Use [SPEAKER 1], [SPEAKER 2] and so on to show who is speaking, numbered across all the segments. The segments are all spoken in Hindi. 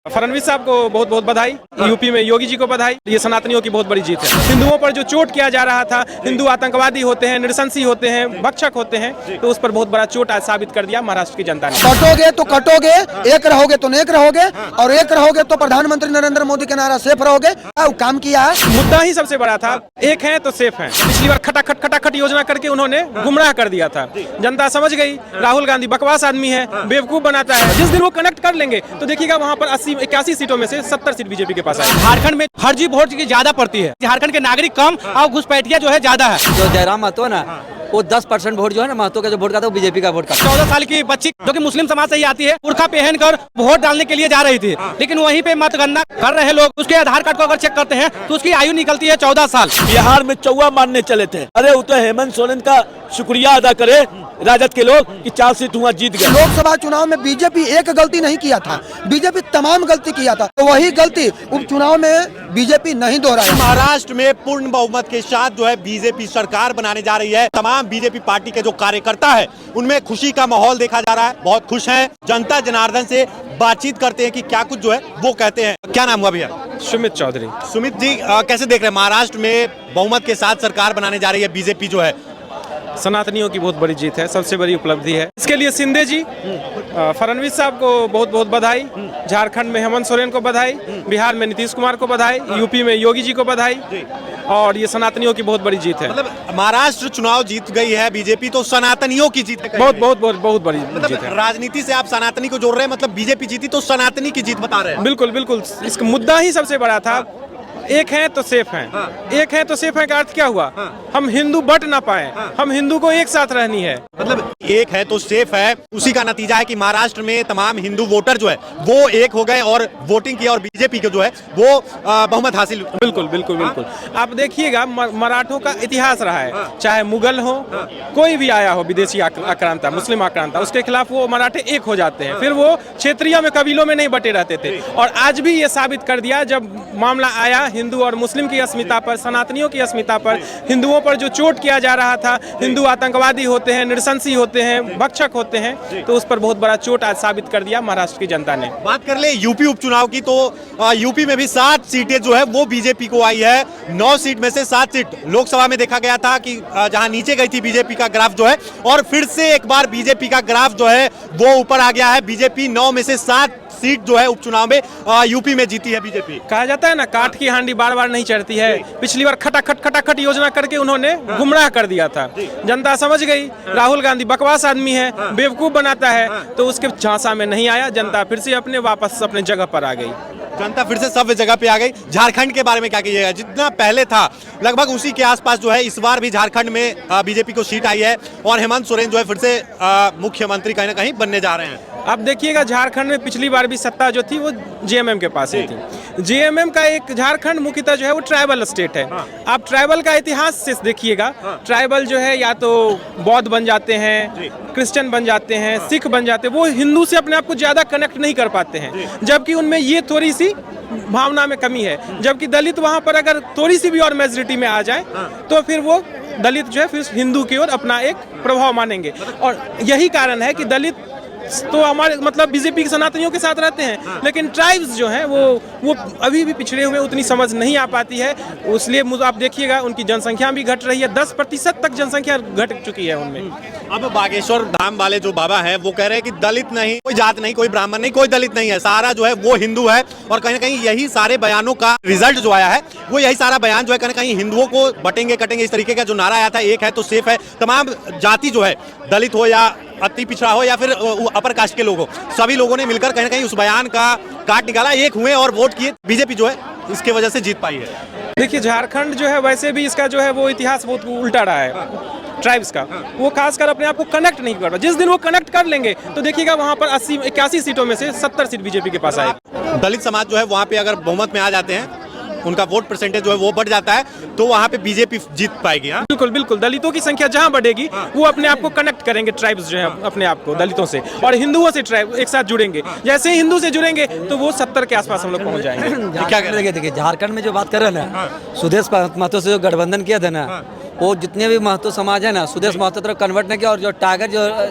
[SPEAKER 1] फडणवीस साहब को बहुत बहुत बधाई, यूपी में योगी जी को बधाई। ये सनातनियों की बहुत बड़ी जीत है। हिंदुओं पर जो चोट किया जा रहा था, हिंदू आतंकवादी होते हैं, नृशंसी होते हैं, भक्षक होते हैं, तो उस पर बहुत बड़ा चोट आज साबित कर दिया महाराष्ट्र की जनता ने।
[SPEAKER 2] कटोगे तो कटोगे, एक रहोगे तो नेक रहोगे, और एक रहोगे तो प्रधानमंत्री नरेंद्र मोदी के नारा सेफ रहोगे। काम किया है।
[SPEAKER 1] मुद्दा ही सबसे बड़ा था, एक है तो सेफ है। पिछली बार खटाखट योजना करके उन्होंने गुमराह कर दिया था। जनता समझ गई राहुल गांधी बकवास आदमी है, बेवकूफ बनाता है। जिस दिन वो कनेक्ट कर लेंगे तो देखिएगा वहाँ पर 81 सीटों में से 70 सीट बीजेपी के पास आए।
[SPEAKER 3] झारखंड में फर्जी वोट की ज्यादा पड़ती है। झारखंड के नागरिक कम और घुसपैठिया जो है ज्यादा है।
[SPEAKER 4] जो जयराम महतो है ना, वो 10% वोट जो है ना महतो का जो वोट का था वो बीजेपी का वोट का।
[SPEAKER 3] 14 साल की बच्ची जो कि मुस्लिम समाज से ही आती है, बुर्खा पहनकर वोट डालने के लिए जा रही थी, लेकिन वहीं पे मतगणना कर रहे लोग उसके आधार कार्ड को अगर चेक करते हैं तो उसकी आयु निकलती है 14 साल।
[SPEAKER 5] बिहार में चौवा मारने चले थे। अरे वो तो हेमंत सोरेन का शुक्रिया अदा करे राजद के लोग कि 4 सीट हुआ जीत गए।
[SPEAKER 2] लोकसभा चुनाव में बीजेपी एक गलती नहीं किया था, बीजेपी तमाम गलती किया था, तो वही गलती उपचुनाव में बीजेपी नहीं दोहराई।
[SPEAKER 6] महाराष्ट्र में पूर्ण बहुमत के साथ जो है बीजेपी सरकार बनाने जा रही है। तमाम बीजेपी पार्टी के जो कार्यकर्ता है उनमें खुशी का माहौल देखा जा रहा है, बहुत खुश हैं। जनता जनार्दन से बातचीत करते हैं कि क्या कुछ जो है वो कहते हैं। क्या नाम हुआ भैया?
[SPEAKER 1] सुमित चौधरी।
[SPEAKER 6] सुमित जी, कैसे देख रहे हैं महाराष्ट्र में बहुमत के साथ सरकार बनाने जा रही है बीजेपी जो है?
[SPEAKER 1] सनातनियों की बहुत बड़ी जीत है, सबसे बड़ी उपलब्धि है। इसके लिए शिंदे जी, फडणवीस साहब को बहुत बहुत बधाई, झारखंड में हेमंत सोरेन को बधाई, बिहार में नीतीश कुमार को बधाई, यूपी में योगी जी को बधाई, और ये सनातनियों की बहुत बड़ी जीत है।
[SPEAKER 6] मतलब महाराष्ट्र चुनाव जीत गई है बीजेपी, तो सनातनियों की जीत है।
[SPEAKER 1] बहुत बहुत बहुत बहुत बड़ी जीत है।
[SPEAKER 6] राजनीति से आप सनातनी को जोड़ रहे हैं, मतलब बीजेपी जीती तो सनातनी की जीत बता रहे हैं।
[SPEAKER 1] बिल्कुल बिल्कुल, इसका मुद्दा ही सबसे बड़ा था, एक है तो सेफ है। एक है तो सेफ है का अर्थ क्या हुआ? हम हिंदू बट ना पाए, हम हिंदू को एक साथ रहनी है।
[SPEAKER 6] मतलब एक है तो सेफ है, उसी का नतीजा है कि महाराष्ट्र में तमाम हिंदू वोटर जो है वो एक हो गए और वोटिंग किया, और बीजेपी को जो है वो बहुमत हासिल।
[SPEAKER 1] बिल्कुल बिल्कुल बिल्कुल। आप देखिएगा मराठों का इतिहास रहा है, चाहे मुगल हो, कोई भी आया हो विदेशी आक्रांता, मुस्लिम आक्रांता, उसके खिलाफ वो मराठे एक हो जाते हैं। फिर वो क्षेत्रीय में कबीलों में नहीं बटे रहते थे। और आज भी ये साबित कर दिया, जब मामला आया हिंदू और मुस्लिम की अस्मिता पर, सनातनियों की अस्मिता पर, हिंदुओं पर जो चोट किया जा रहा था, हिंदू आतंकवादी होते हैं, नृशंसी होते हैं, भक्षक होते हैं, तो उस पर बहुत बड़ा चोट आज साबित कर दिया महाराष्ट्र की जनता ने।
[SPEAKER 6] बात कर ले यूपी उपचुनाव की, तो यूपी में भी 7 सीटें जो है वो बीजेपी को आई है। 9 सीट में से 7 सीट लोकसभा में देखा गया था कि जहां नीचे गई थी बीजेपी का ग्राफ जो है, और फिर से एक बार बीजेपी का ग्राफ जो है वो ऊपर आ गया है। बीजेपी 9 में से 7 सीट जो है उपचुनाव में यूपी में जीती है बीजेपी।
[SPEAKER 1] कहा जाता है ना, काठ की हांडी बार बार नहीं चढ़ती है। पिछली बार खटाखट योजना करके उन्होंने गुमराह कर दिया था। जनता समझ गई राहुल गांधी बकवास आदमी है, बेवकूफ बनाता है, तो उसके झांसा में नहीं आया। जनता फिर से वापस अपने जगह पर आ गई।
[SPEAKER 6] जनता फिर से सब जगह पे आ गई। झारखंड के बारे में क्या कहिएगा? जितना पहले था लगभग उसी के आसपास जो है इस बार भी झारखंड में बीजेपी को सीट आई है, और हेमंत सोरेन जो है फिर से मुख्यमंत्री कहीं ना कहीं बनने जा रहे हैं।
[SPEAKER 1] अब देखिएगा झारखंड में पिछली बार भी सत्ता जो थी वो जेएमएम के पास ही थी। जेएमएम का एक झारखंड मुख्यतः जो है वो ट्राइबल स्टेट है। आप ट्राइबल का इतिहास से देखिएगा, ट्राइबल जो है या तो बौद्ध बन जाते हैं, क्रिश्चियन बन जाते हैं, सिख बन जाते हैं, वो हिंदू से अपने आप को ज्यादा कनेक्ट नहीं कर पाते हैं, जबकि उनमें ये थोड़ी सी भावना में कमी है। जबकि दलित वहां पर अगर थोड़ी सी भी और मेजोरिटी में आ जाए तो फिर वो दलित जो है फिर हिंदू की ओर अपना एक प्रभाव मानेंगे। और यही कारण है कि दलित तो हमारे मतलब बीजेपी के सनातनियों के साथ रहते हैं, लेकिन ट्राइब्स जो हैं वो अभी भी पिछड़े हुए, उतनी समझ नहीं आ पाती है। इसलिए आप देखिएगा उनकी जनसंख्या भी घट रही है, 10% तक जनसंख्या घट चुकी है उनमें।
[SPEAKER 6] अब बागेश्वर धाम वाले जो बाबा हैं वो कह रहे हैं कि दलित नहीं, कोई जात नहीं, कोई ब्राह्मण नहीं, कोई दलित नहीं है, सारा जो है वो हिंदू है। और कहीं ना कहीं यही सारे बयानों का रिजल्ट जो आया है वो यही सारा बयान जो है कहीं ना कहीं हिंदुओं को बटेंगे कटेंगे इस तरीके का जो नारा आया था, एक है तो सेफ है। तमाम जाति जो है, दलित हो या अति पिछड़ा हो या फिर अपर कास्ट के लोग हो, सभी लोगों ने मिलकर कहीं ना कहीं उस बयान का काट निकाला, एक हुए और वोट किए। बीजेपी जो है इसके वजह से जीत पाई है।
[SPEAKER 1] देखिए झारखंड जो है वैसे भी इसका जो है वो इतिहास बहुत उल्टा रहा है ट्राइब्स का। वो खासकर अपने आप को कनेक्ट नहीं कर रहा। जिस दिन वो कनेक्ट कर लेंगे तो देखिएगा वहाँ पर 81 सीटों में से 70 सीट बीजेपी के पास आए।
[SPEAKER 6] दलित समाज जो है वहाँ पे अगर बहुमत में आ जाते हैं, उनका वोट परसेंटेज जो है वो बढ़ जाता है, तो वहाँ पे बीजेपी जीत पाएगी।
[SPEAKER 1] बिल्कुल बिल्कुल, दलितों की संख्या जहाँ बढ़ेगी वो अपने आप को कनेक्ट करेंगे, ट्राइब्स जो है अपने आप को दलितों से और हिंदुओं से ट्राइब एक साथ जुड़ेंगे। जैसे ही हिंदू से जुड़ेंगे तो वो 70 के आसपास हम लोग पहुँच जाएंगे।
[SPEAKER 4] क्या करेंगे? देखिए झारखंड में जो बात कर रहे हैं ना, सुदेश महतो से जो गठबंधन किया था ना, वो जितने भी महतो समाज है ना, सुदेश महतो तरफ कन्वर्ट नहीं किया। और जो टाइगर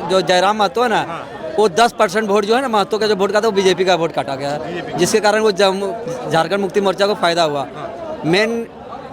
[SPEAKER 4] जो जयराम महतो है ना, वो 10% वोट जो है ना महतो का जो वोट का था वो बीजेपी का वोट काटा गया है, जिसके कारण वो झारखंड मुक्ति मोर्चा को फायदा हुआ। मेन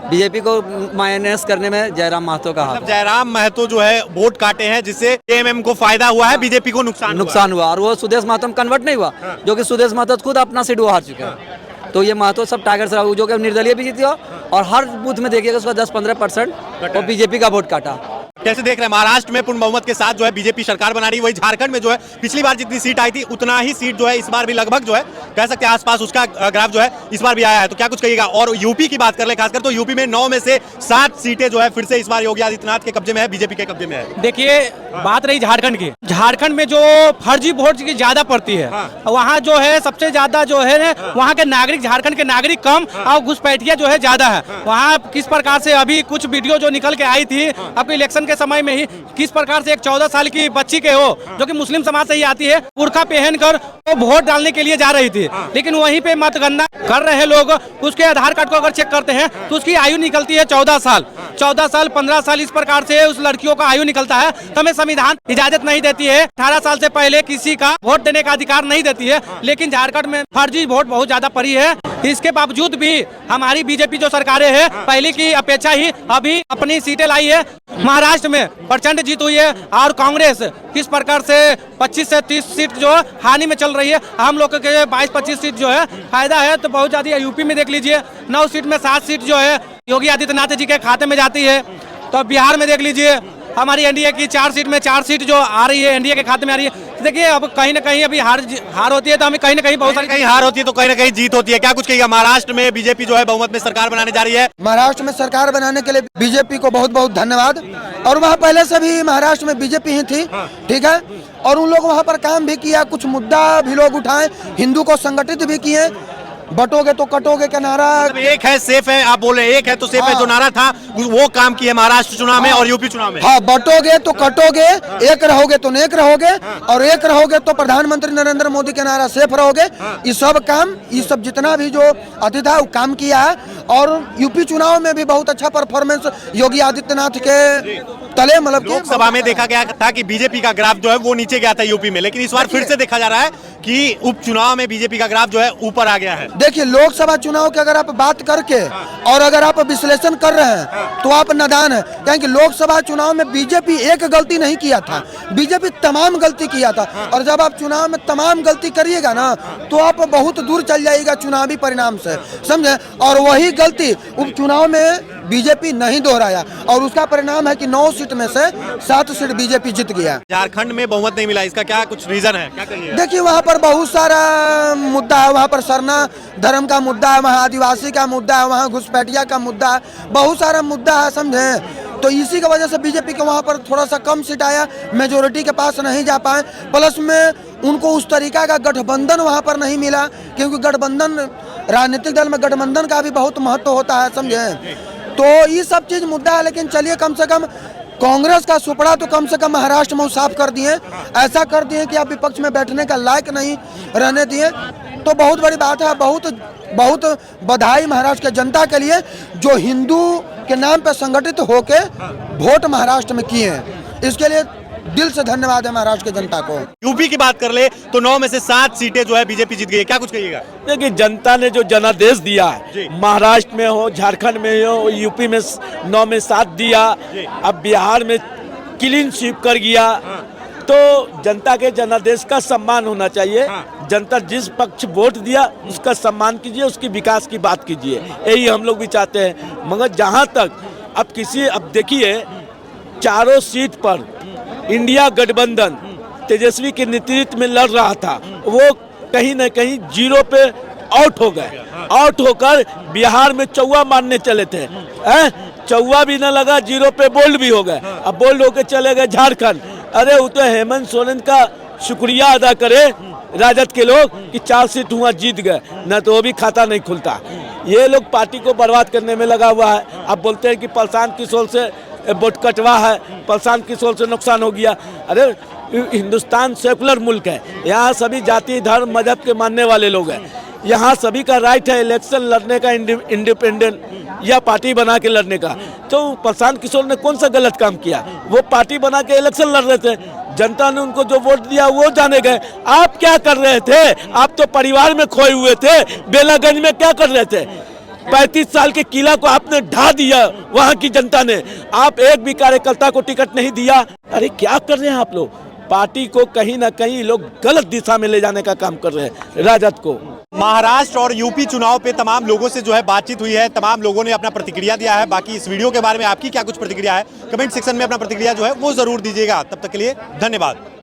[SPEAKER 4] बीजेपी को माइनस करने में जयराम महतो का हाथ।
[SPEAKER 6] जयराम महतो जो है वोट काटे हैं, जिससे जेएमएम को फायदा हुआ है, बीजेपी को नुकसान
[SPEAKER 4] हुआ। और वो सुदेश महतो में कन्वर्ट नहीं हुआ, जो कि सुदेश महतो खुद अपना सीट वो हार चुके हैं। तो ये महतो सब टाइगर से जो कि निर्दलीय भी जीती हो, और हर बूथ में देखिएगा उसका 10-15% वो बीजेपी का वोट काटा।
[SPEAKER 6] कैसे देख रहे हैं? महाराष्ट्र में पूर्ण बहुमत के साथ जो है बीजेपी सरकार बना रही है, वही झारखंड में जो है पिछली बार जितनी सीट आई थी उतना ही सीट जो है इस बार भी लगभग जो है कह सकते हैं आसपास उसका ग्राफ जो है इस बार भी आया है। तो क्या कुछ कहिएगा? और यूपी की बात कर ले खासकर, तो यूपी में 9 में से 7 सीटें जो है फिर से इस बार योगी आदित्यनाथ के कब्जे में है, बीजेपी के कब्जे में है।
[SPEAKER 3] देखिए, बात रही झारखंड की, झारखंड में जो फर्जी वोट की ज्यादा पड़ती है, वहाँ जो है सबसे ज्यादा जो है वहाँ के नागरिक, झारखंड के नागरिक कम और घुसपैठिया जो है ज्यादा है। वहाँ किस प्रकार से अभी कुछ वीडियो जो निकल के आई थी आपके इलेक्शन के समय में ही, किस प्रकार से एक 14 साल की बच्ची के हो जो कि मुस्लिम समाज से ही आती है, बुर्का पहनकर वो वोट डालने के लिए जा रही थी, लेकिन वहीं पे मतगणना कर रहे लोग उसके आधार कार्ड को अगर चेक करते हैं तो उसकी आयु निकलती है 14 साल, 15 साल इस प्रकार से उस लड़कियों का आयु निकलता है। तो हमें संविधान इजाजत नहीं देती है, 18 साल से पहले किसी का वोट देने का अधिकार नहीं देती है, लेकिन झारखंड में फर्जी वोट बहुत ज्यादा पड़ी है। इसके बावजूद भी हमारी बीजेपी जो सरकारें हैं पहले की अपेक्षा ही अभी अपनी सीटें लाई है। महाराष्ट्र में प्रचंड जीत हुई है, और कांग्रेस किस प्रकार से 25 से 30 सीट जो हानि में चल रही है, हम लोग के 22-25 सीट जो है फायदा है। तो बहुत ज्यादा यूपी में देख लीजिए 9 सीट में 7 सीट जो है योगी आदित्यनाथ जी के खाते में जाती है। तो बिहार में देख लीजिए हमारी एनडीए की 4 सीट में 4 सीट जो आ रही है एनडीए के खाते में आ रही है। देखिए, अब कहीं ना कहीं अभी हार होती है, तो हमें कहीं ना कहीं बहुत सारी
[SPEAKER 6] कहीं हार होती है तो कहीं ना कहीं जीत होती है। क्या कुछ कहिएगा? महाराष्ट्र में बीजेपी जो है बहुमत में सरकार बनाने जा रही है।
[SPEAKER 2] महाराष्ट्र में सरकार बनाने के लिए बीजेपी को बहुत बहुत धन्यवाद। और वहाँ पहले से भी महाराष्ट्र में बीजेपी ही थी, ठीक है, और उन लोग वहाँ पर काम भी किया, कुछ मुद्दा भी लोग उठाए, हिंदू को संगठित भी किए। बटोगे तो कटोगे का नारा,
[SPEAKER 6] मतलब एक है सेफ है, आप बोल रहे हैं एक है तो सेफ है, जो नारा था वो काम किया महाराष्ट्र चुनाव में और यूपी चुनाव में।
[SPEAKER 2] हाँ, बटोगे तो कटोगे, एक रहोगे तो नेक रहोगे, और एक रहोगे तो प्रधानमंत्री नरेंद्र मोदी के नारा सेफ रहोगे। ये सब काम, ये सब जितना भी जो अति था वो काम किया है। और यूपी चुनाव में भी बहुत अच्छा परफॉर्मेंस योगी आदित्यनाथ के तले, मतलब
[SPEAKER 6] लोकसभा में देखा गया था कि बीजेपी का ग्राफ जो है वो नीचे गया था यूपी में, लेकिन इस बार फिर से देखा जा रहा है कि उपचुनाव में बीजेपी का ग्राफ जो है ऊपर आ गया है।
[SPEAKER 2] देखिए, लोकसभा चुनाव की अगर आप बात करके और अगर आप विश्लेषण कर रहे हैं तो आप नादान है, क्योंकि लोकसभा चुनाव में बीजेपी एक गलती नहीं किया था, बीजेपी तमाम गलती किया था। और जब आप चुनाव में तमाम गलती करिएगा ना तो आप बहुत दूर चल जाइएगा चुनावी परिणाम से, समझे। और वही गलती उपचुनाव में बीजेपी नहीं दोहराया, और उसका परिणाम है कि 9 सीट में से 7 सीट बीजेपी जीत गया।
[SPEAKER 6] झारखंड में बहुमत नहीं मिला, इसका क्या कुछ रीजन है? क्या कहिए?
[SPEAKER 2] देखिए, वहाँ पर बहुत सारा मुद्दा है, वहाँ पर सरना धर्म का मुद्दा है, वहाँ आदिवासी का मुद्दा है, वहाँ घुसपैठिया का मुद्दा है, बहुत सारा मुद्दा है, समझे। तो इसी की वजह से बीजेपी के वहाँ पर थोड़ा सा कम सीट आया, मेजोरिटी के पास नहीं जा पाए। प्लस में उनको उस तरीका का गठबंधन वहाँ पर नहीं मिला, क्योंकि गठबंधन, राजनीतिक दल में गठबंधन का भी बहुत महत्व होता है, समझे। तो ये सब चीज मुद्दा है, लेकिन चलिए कम से कम कांग्रेस का सुपड़ा तो कम से कम महाराष्ट्र में साफ कर दिए, ऐसा कर दिए कि आप विपक्ष में बैठने का लायक नहीं रहने दिए। तो बहुत बड़ी बात है, बहुत बधाई महाराष्ट्र के जनता के लिए जो हिंदू के नाम पर संगठित होके वोट महाराष्ट्र में किए हैं। इसके लिए दिल से धन्यवाद है महाराष्ट्र की जनता को।
[SPEAKER 6] यूपी की बात कर ले तो 9 में से 7 सीटें जो है बीजेपी जीत गई है। क्या कुछ कहिएगा?
[SPEAKER 5] देखिए, जनता ने जो जनादेश दिया है, महाराष्ट्र में हो, झारखंड में हो, यूपी में 9 में 7 दिया, अब बिहार में क्लीन स्वीप कर गया, तो जनता के जनादेश का सम्मान होना चाहिए। जनता जिस पक्ष वोट दिया उसका सम्मान कीजिए, उसकी विकास की बात कीजिए, यही हम लोग भी चाहते हैं। मगर जहाँ तक अब देखिए, चारों सीट पर इंडिया गठबंधन तेजस्वी के नेतृत्व में लड़ रहा था, वो कहीं न कहीं 0 पे आउट हो गए। आउट होकर बिहार में चौवा मारने चले थे, चौवा भी न लगा, 0 पे बोल्ड भी हो गए। अब बोल्ड होकर चले गए झारखंड। अरे वो तो हेमंत सोरेन का शुक्रिया अदा करे राजद के लोग कि 4 सीट हुआ जीत गए, न तो वो भी खाता नहीं खुलता। ये लोग पार्टी को बर्बाद करने में लगा हुआ है। अब बोलते हैं कि प्रशांत किशोर से वोट कटवा है, प्रशांत किशोर से नुकसान हो गया। अरे हिंदुस्तान सेकुलर मुल्क है, यहाँ सभी जाति धर्म मजहब के मानने वाले लोग हैं। यहाँ सभी का राइट है इलेक्शन लड़ने का, इंडिपेंडेंट या पार्टी बना के लड़ने का। तो प्रशांत किशोर ने कौन सा गलत काम किया? वो पार्टी बना के इलेक्शन लड़ रहे थे, जनता ने उनको जो वोट दिया वो जाने गए। आप क्या कर रहे थे? आप तो परिवार में खोए हुए थे। बेलागंज में क्या कर रहे थे? 35 साल के किला को आपने ढा दिया वहां की जनता ने। आप एक भी कार्यकर्ता को टिकट नहीं दिया। अरे क्या कर रहे हैं आप लोग? पार्टी को कहीं ना कहीं लोग गलत दिशा में ले जाने का काम कर रहे हैं, राजद को।
[SPEAKER 6] महाराष्ट्र और यूपी चुनाव पे तमाम लोगों से जो है बातचीत हुई है, तमाम लोगों ने अपना प्रतिक्रिया दिया है। बाकी इस वीडियो के बारे में आपकी क्या कुछ प्रतिक्रिया है, कमेंट सेक्शन में अपना प्रतिक्रिया जो है वो जरूर दीजिएगा। तब तक के लिए धन्यवाद।